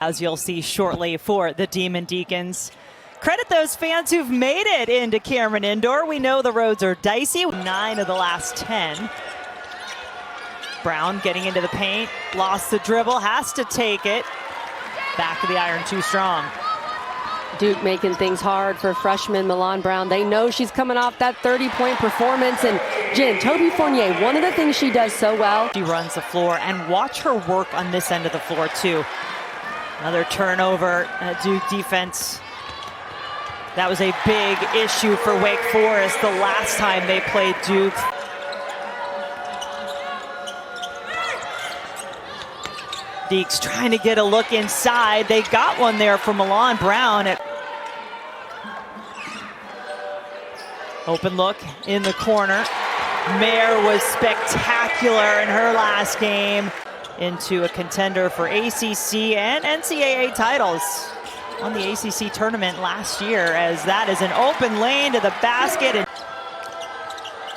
as you'll see shortly for the Demon Deacons. Credit those fans who've made it into Cameron Indoor. We know the roads are dicey. 9 of the last 10. Brown getting into the paint, lost the dribble, has to take it. Back of the iron, too strong. Duke making things hard for freshman Milan Brown. They know she's coming off that 30-point performance. And Jen, Toby Fournier, one of the things she does so well. She runs the floor, and watch her work on this end of the floor, too. Another turnover, Duke defense. That was a big issue for Wake Forest the last time they played Duke. Deacs trying to get a look inside. They got one there from Milan Brown. Open look in the corner. Mare was spectacular in her last game. Into a contender for ACC and NCAA titles. Won the ACC tournament last year, as that is an open lane to the basket.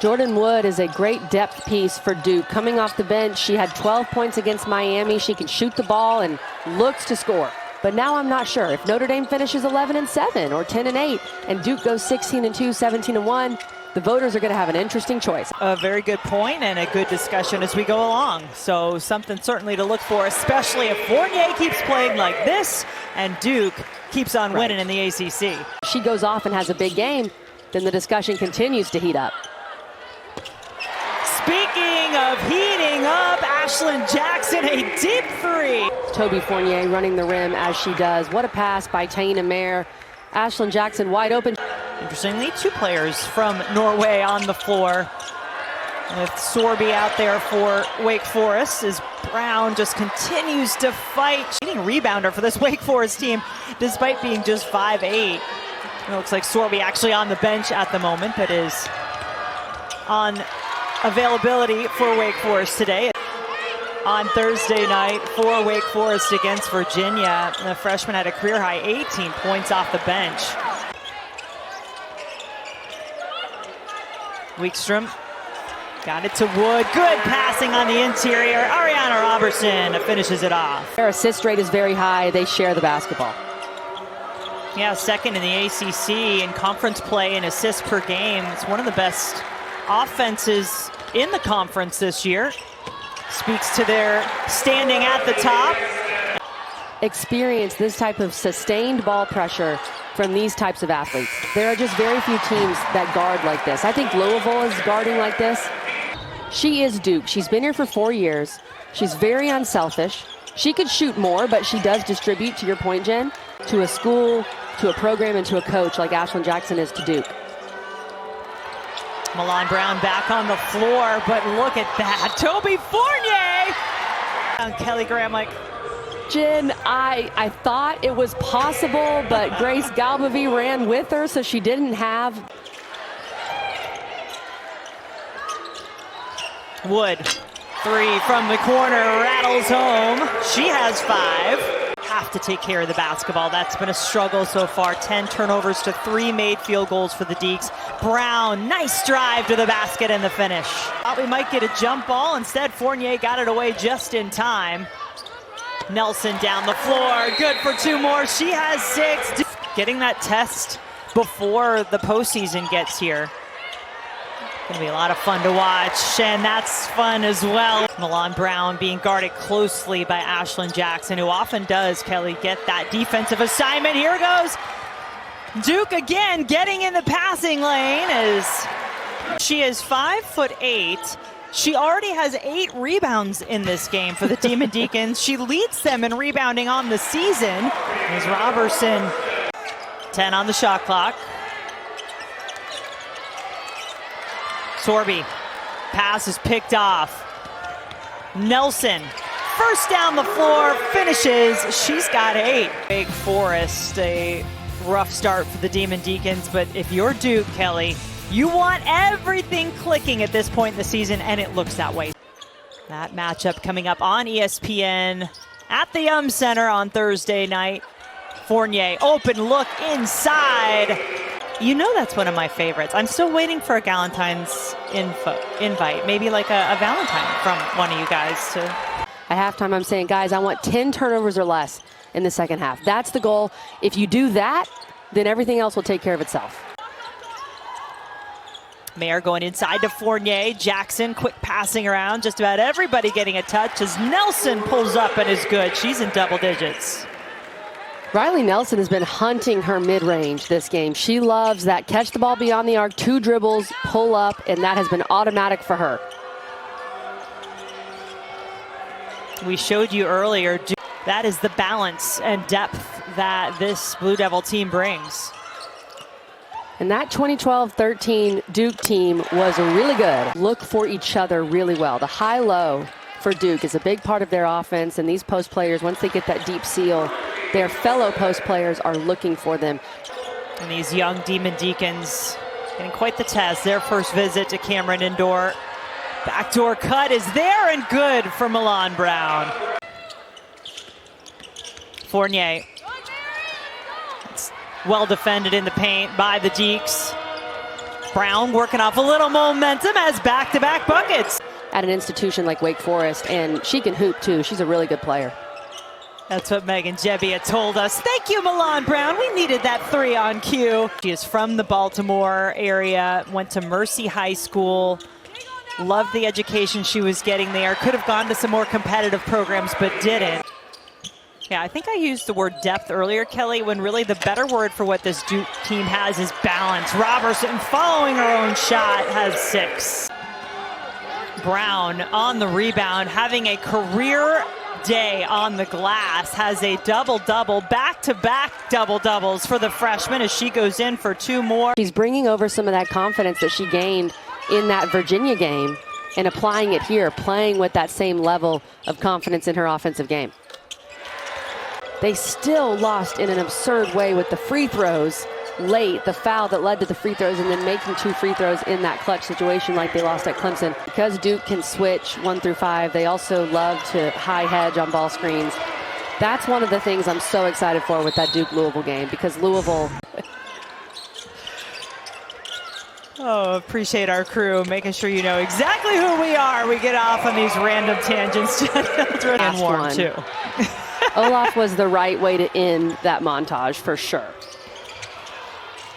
Jordan Wood is a great depth piece for Duke. Coming off the bench, she had 12 points against Miami. She can shoot the ball and looks to score. But now I'm not sure if Notre Dame finishes 11-7 or 10-8 and Duke goes 16-2, 17-1. The voters are going to have an interesting choice. A very good point and a good discussion as we go along. So something certainly to look for, especially if Fournier keeps playing like this and Duke keeps on winning in the ACC. If she goes off and has a big game, then the discussion continues to heat up. Speaking of heating up, Ashlyn Jackson, a deep three. Toby Fournier running the rim as she does. What a pass by Taina Mare. Ashlyn Jackson wide open. Interestingly, 2 players from Norway on the floor. With Sorby out there for Wake Forest, as Brown just continues to fight. Leading rebounder for this Wake Forest team, despite being just 5'8". It looks like Sorby actually on the bench at the moment, but is on availability for Wake Forest today. On Thursday night for Wake Forest against Virginia, the freshman had a career-high 18 points off the bench. Weekstrom got it to Wood. Good passing on the interior. Arianna Roberson finishes it off. Their assist rate is very high. They share the basketball. Yeah, second in the ACC in conference play and assists per game. It's one of the best offenses in the conference this year. Speaks to their standing at the top. Experience this type of sustained ball pressure from these types of athletes. There are just very few teams that guard like this. I think Louisville is guarding like this. She is Duke. She's been here for 4 years. She's very unselfish. She could shoot more, but she does distribute, to your point, Jen, to a school, to a program, and to a coach like Ashlyn Jackson is to Duke. Milan Brown back on the floor, but look at that. Toby Fournier! And Kelly Graham like... Jen, I thought it was possible, but Grace Galbavy ran with her, so she didn't have... Wood, 3 from the corner, rattles home. She has 5. Have to take care of the basketball. That's been a struggle so far. 10 turnovers to 3 made field goals for the Deacs. Brown, nice drive to the basket and the finish. Thought we might get a jump ball. Instead, Fournier got it away just in time. Nelson down the floor. Good for 2 more. She has 6. Getting that test before the postseason gets here. Gonna be a lot of fun to watch, and that's fun as well. Milan Brown being guarded closely by Ashlyn Jackson, who often does, Kelly, get that defensive assignment. Here goes Duke again, getting in the passing lane. As she is 5'8". She already has 8 rebounds in this game for the Demon Deacons. She leads them in rebounding on the season. As Roberson, 10 on the shot clock. Sorby, pass is picked off. Nelson, first down the floor, finishes. She's got 8. Wake Forest, a rough start for the Demon Deacons, but if you're Duke, Kelly, you want everything clicking at this point in the season, and it looks that way. That matchup coming up on ESPN at the Center on Thursday night. Fournier, open look inside. You know that's one of my favorites. I'm still waiting for a Galentine's invite. Maybe like a Valentine from one of you guys. At halftime, I'm saying, guys, I want 10 turnovers or less in the second half. That's the goal. If you do that, then everything else will take care of itself. Mayer going inside to Fournier. Jackson quick passing around. Just about everybody getting a touch as Nelson pulls up and is good. She's in double digits. Riley Nelson has been hunting her mid-range this game. She loves that catch the ball beyond the arc, 2 dribbles, pull up, and that has been automatic for her. We showed you earlier, that is the balance and depth that this Blue Devil team brings. And that 2012-13 Duke team was really good. Look for each other really well. The high-low for Duke is a big part of their offense, and these post players, once they get that deep seal, their fellow post players are looking for them. And these young Demon Deacons getting quite the test. Their first visit to Cameron Indoor. Backdoor cut is there and good for Milan Brown. Fournier. It's well defended in the paint by the Deacs. Brown working off a little momentum as back-to-back buckets. At an institution like Wake Forest, and she can hoop too. She's a really good player. That's what Megan Jebbia told us. Thank you, Milan Brown. We needed that 3 on cue. She is from the Baltimore area, went to Mercy High School. Loved the education she was getting there. Could have gone to some more competitive programs, but didn't. Yeah, I think I used the word depth earlier, Kelly, when really the better word for what this Duke team has is balance. Roberson, following her own shot, has 6. Brown on the rebound, having a career day on the glass, has a double-double, back-to-back double-doubles for the freshman as she goes in for 2 more. She's bringing over some of that confidence that she gained in that Virginia game and applying it here, playing with that same level of confidence in her offensive game. They still lost in an absurd way with the free throws late, the foul that led to the free throws, and then making 2 free throws in that clutch situation like they lost at Clemson. Because Duke can switch 1 through 5, they also love to high hedge on ball screens. That's one of the things I'm so excited for with that Duke-Louisville game, because Louisville... Oh, appreciate our crew making sure you know exactly who we are. We get off on these random tangents. And warm too. Olaf was the right way to end that montage for sure.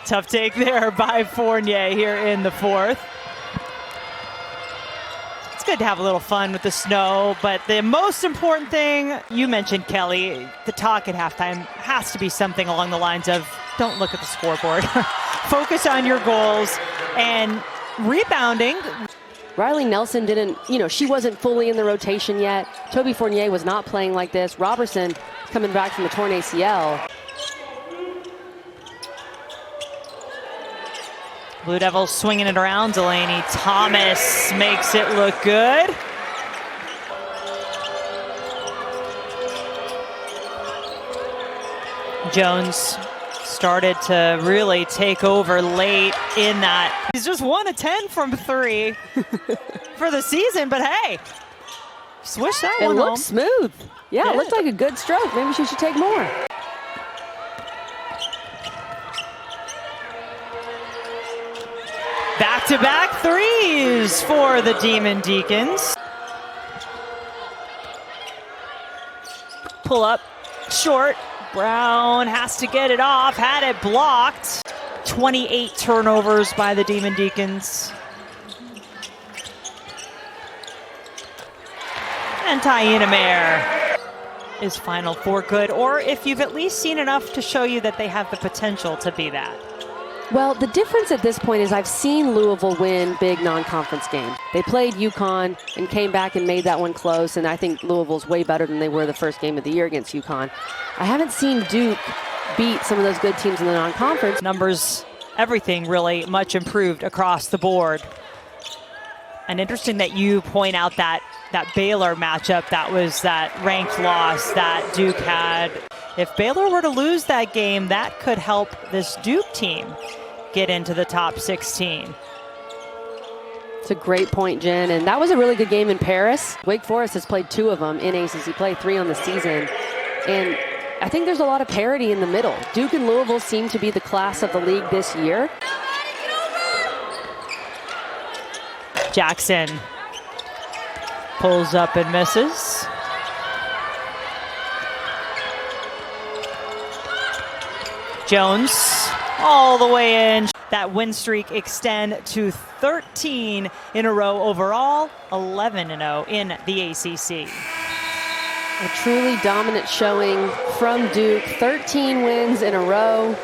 Tough take there by Fournier here in the 4th. It's good to have a little fun with the snow, but the most important thing, you mentioned, Kelly, the talk at halftime has to be something along the lines of, don't look at the scoreboard. Focus on your goals and rebounding. Riley Nelson didn't, she wasn't fully in the rotation yet. Toby Fournier was not playing like this. Roberson coming back from the torn ACL. Blue Devils swinging it around. Delaney Thomas makes it look good. Jones started to really take over late in that. He's just 1 of 10 from 3 for the season, but hey, swish that one home. It looked smooth. Yeah, it looked like a good stroke. Maybe she should take more. Back-to-back 3s for the Demon Deacons. Pull up, short. Brown has to get it off, had it blocked. 28 turnovers by the Demon Deacons. And Taina Mayer is Final Four good, or if you've at least seen enough to show you that they have the potential to be that. Well, the difference at this point is I've seen Louisville win big non-conference games. They played UConn and came back and made that one close, and I think Louisville's way better than they were the first game of the year against UConn. I haven't seen Duke beat some of those good teams in the non-conference. Numbers, everything really much improved across the board. And interesting that you point out that Baylor matchup, that was that ranked loss that Duke had. If Baylor were to lose that game, that could help this Duke team get into the top 16. It's a great point, Jen, and that was a really good game in Paris. Wake Forest has played 2 of them in ACC play, 3 on the season, and I think there's a lot of parity in the middle. Duke and Louisville seem to be the class of the league this year. Jackson pulls up and misses. Jones all the way in. That win streak extend to 13 in a row overall, 11-0 in the ACC. A truly dominant showing from Duke, 13 wins in a row.